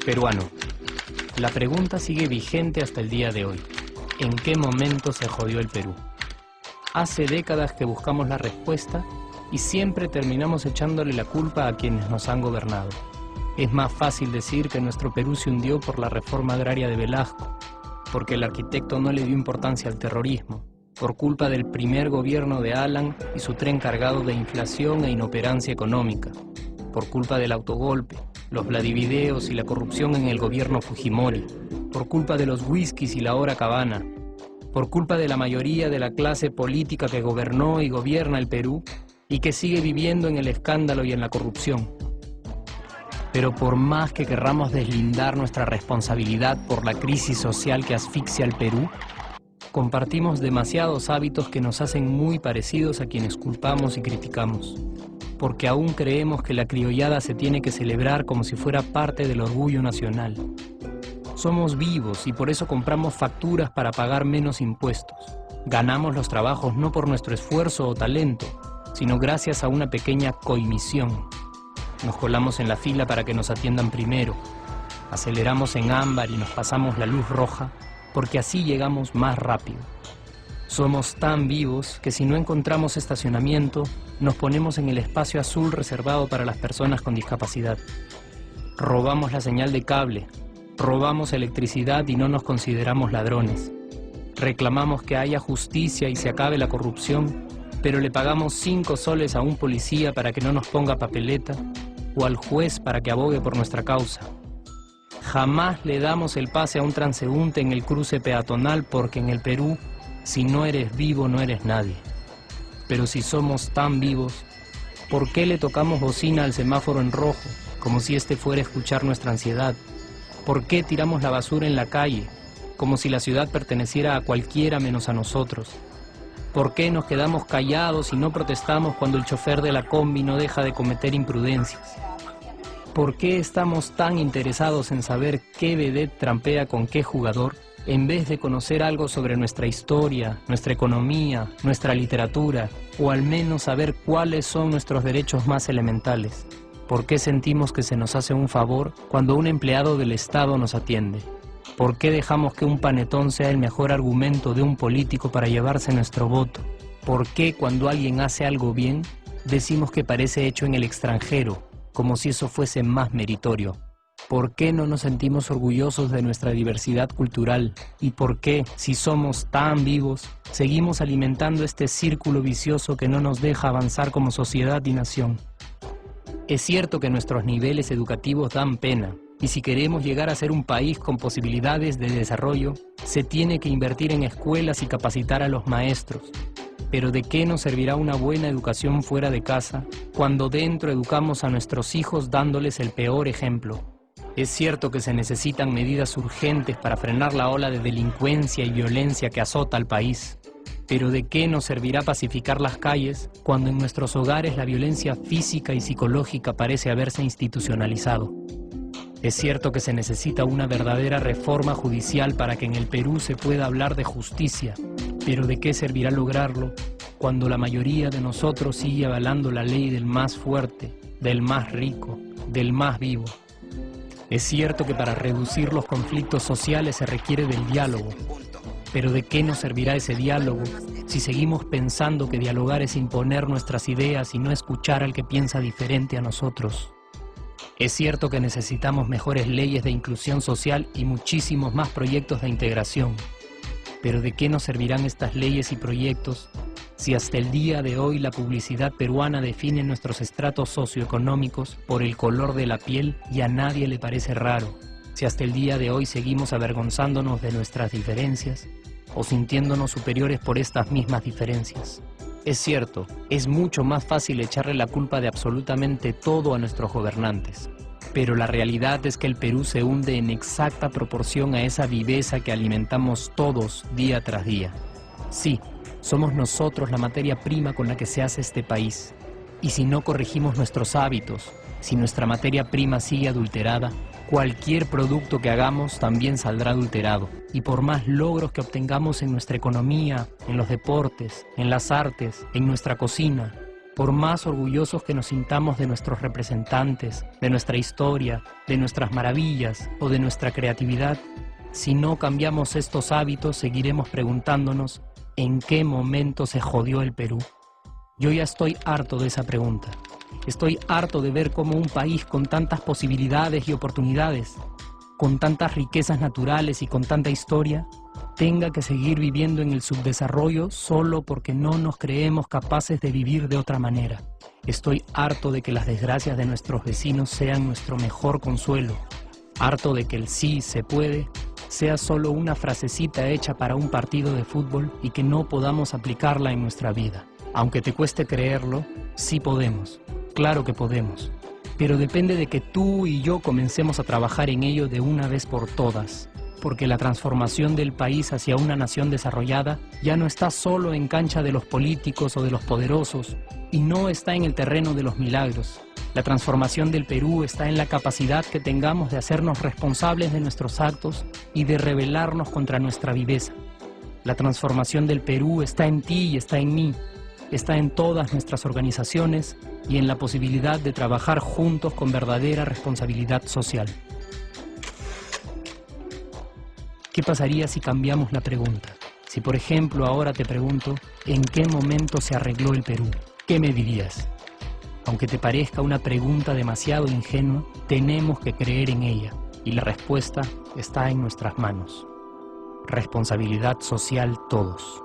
Peruano. La pregunta sigue vigente hasta el día de hoy. ¿En qué momento se jodió el Perú? Hace décadas que buscamos la respuesta y siempre terminamos echándole la culpa a quienes nos han gobernado. Es más fácil decir que nuestro Perú se hundió por la reforma agraria de Velasco, porque el arquitecto no le dio importancia al terrorismo, por culpa del primer gobierno de Alan y su tren cargado de inflación e inoperancia económica, por culpa del autogolpe, los Vladivideos y la corrupción en el gobierno Fujimori, por culpa de los whiskies y la hora cabana, por culpa de la mayoría de la clase política que gobernó y gobierna el Perú y que sigue viviendo en el escándalo y en la corrupción. Pero por más que querramos deslindar nuestra responsabilidad por la crisis social que asfixia al Perú, compartimos demasiados hábitos que nos hacen muy parecidos a quienes culpamos y criticamos, porque aún creemos que la criollada se tiene que celebrar como si fuera parte del orgullo nacional. Somos vivos y por eso compramos facturas para pagar menos impuestos. Ganamos los trabajos no por nuestro esfuerzo o talento, sino gracias a una pequeña coimisión. Nos colamos en la fila para que nos atiendan primero, aceleramos en ámbar y nos pasamos la luz roja, porque así llegamos más rápido. Somos tan vivos que si no encontramos estacionamiento, nos ponemos en el espacio azul reservado para las personas con discapacidad. Robamos la señal de cable, robamos electricidad y no nos consideramos ladrones. Reclamamos que haya justicia y se acabe la corrupción, pero le pagamos 5 soles a un policía para que no nos ponga papeleta o al juez para que abogue por nuestra causa. Jamás le damos el pase a un transeúnte en el cruce peatonal porque en el Perú, si no eres vivo, no eres nadie. Pero si somos tan vivos, ¿por qué le tocamos bocina al semáforo en rojo, como si este fuera a escuchar nuestra ansiedad? ¿Por qué tiramos la basura en la calle, como si la ciudad perteneciera a cualquiera menos a nosotros? ¿Por qué nos quedamos callados y no protestamos cuando el chofer de la combi no deja de cometer imprudencias? ¿Por qué estamos tan interesados en saber qué vedette trampea con qué jugador, en vez de conocer algo sobre nuestra historia, nuestra economía, nuestra literatura, o al menos saber cuáles son nuestros derechos más elementales? ¿Por qué sentimos que se nos hace un favor cuando un empleado del Estado nos atiende? ¿Por qué dejamos que un panetón sea el mejor argumento de un político para llevarse nuestro voto? ¿Por qué cuando alguien hace algo bien, decimos que parece hecho en el extranjero, como si eso fuese más meritorio? ¿Por qué no nos sentimos orgullosos de nuestra diversidad cultural? ¿Y por qué, si somos tan vivos, seguimos alimentando este círculo vicioso que no nos deja avanzar como sociedad y nación? Es cierto que nuestros niveles educativos dan pena, y si queremos llegar a ser un país con posibilidades de desarrollo, se tiene que invertir en escuelas y capacitar a los maestros. Pero ¿de qué nos servirá una buena educación fuera de casa cuando dentro educamos a nuestros hijos dándoles el peor ejemplo? Es cierto que se necesitan medidas urgentes para frenar la ola de delincuencia y violencia que azota al país. Pero ¿de qué nos servirá pacificar las calles cuando en nuestros hogares la violencia física y psicológica parece haberse institucionalizado? Es cierto que se necesita una verdadera reforma judicial para que en el Perú se pueda hablar de justicia, pero ¿de qué servirá lograrlo cuando la mayoría de nosotros sigue avalando la ley del más fuerte, del más rico, del más vivo? Es cierto que para reducir los conflictos sociales se requiere del diálogo, pero ¿de qué nos servirá ese diálogo si seguimos pensando que dialogar es imponer nuestras ideas y no escuchar al que piensa diferente a nosotros? Es cierto que necesitamos mejores leyes de inclusión social y muchísimos más proyectos de integración. Pero ¿de qué nos servirán estas leyes y proyectos si hasta el día de hoy la publicidad peruana define nuestros estratos socioeconómicos por el color de la piel y a nadie le parece raro? Si hasta el día de hoy seguimos avergonzándonos de nuestras diferencias o sintiéndonos superiores por estas mismas diferencias. Es cierto, es mucho más fácil echarle la culpa de absolutamente todo a nuestros gobernantes. Pero la realidad es que el Perú se hunde en exacta proporción a esa viveza que alimentamos todos día tras día. Sí, somos nosotros la materia prima con la que se hace este país. Y si no corregimos nuestros hábitos, si nuestra materia prima sigue adulterada, cualquier producto que hagamos también saldrá adulterado. Y por más logros que obtengamos en nuestra economía, en los deportes, en las artes, en nuestra cocina, Por más orgullosos que nos sintamos de nuestros representantes, de nuestra historia, de nuestras maravillas o de nuestra creatividad, si no cambiamos estos hábitos, seguiremos preguntándonos ¿en qué momento se jodió el Perú? Yo ya estoy harto de esa pregunta. Estoy harto de ver cómo un país con tantas posibilidades y oportunidades, con tantas riquezas naturales y con tanta historia, tenga que seguir viviendo en el subdesarrollo solo porque no nos creemos capaces de vivir de otra manera. Estoy harto de que las desgracias de nuestros vecinos sean nuestro mejor consuelo. Harto de que el sí se puede sea solo una frasecita hecha para un partido de fútbol y que no podamos aplicarla en nuestra vida. Aunque te cueste creerlo, sí podemos. Claro que podemos. Pero depende de que tú y yo comencemos a trabajar en ello de una vez por todas. Porque la transformación del país hacia una nación desarrollada ya no está solo en cancha de los políticos o de los poderosos y no está en el terreno de los milagros. La transformación del Perú está en la capacidad que tengamos de hacernos responsables de nuestros actos y de rebelarnos contra nuestra viveza. La transformación del Perú está en ti y está en mí, está en todas nuestras organizaciones y en la posibilidad de trabajar juntos con verdadera responsabilidad social. ¿Qué pasaría si cambiamos la pregunta? Si por ejemplo ahora te pregunto, ¿en qué momento se arregló el Perú? ¿Qué me dirías? Aunque te parezca una pregunta demasiado ingenua, tenemos que creer en ella y la respuesta está en nuestras manos. Responsabilidad social todos.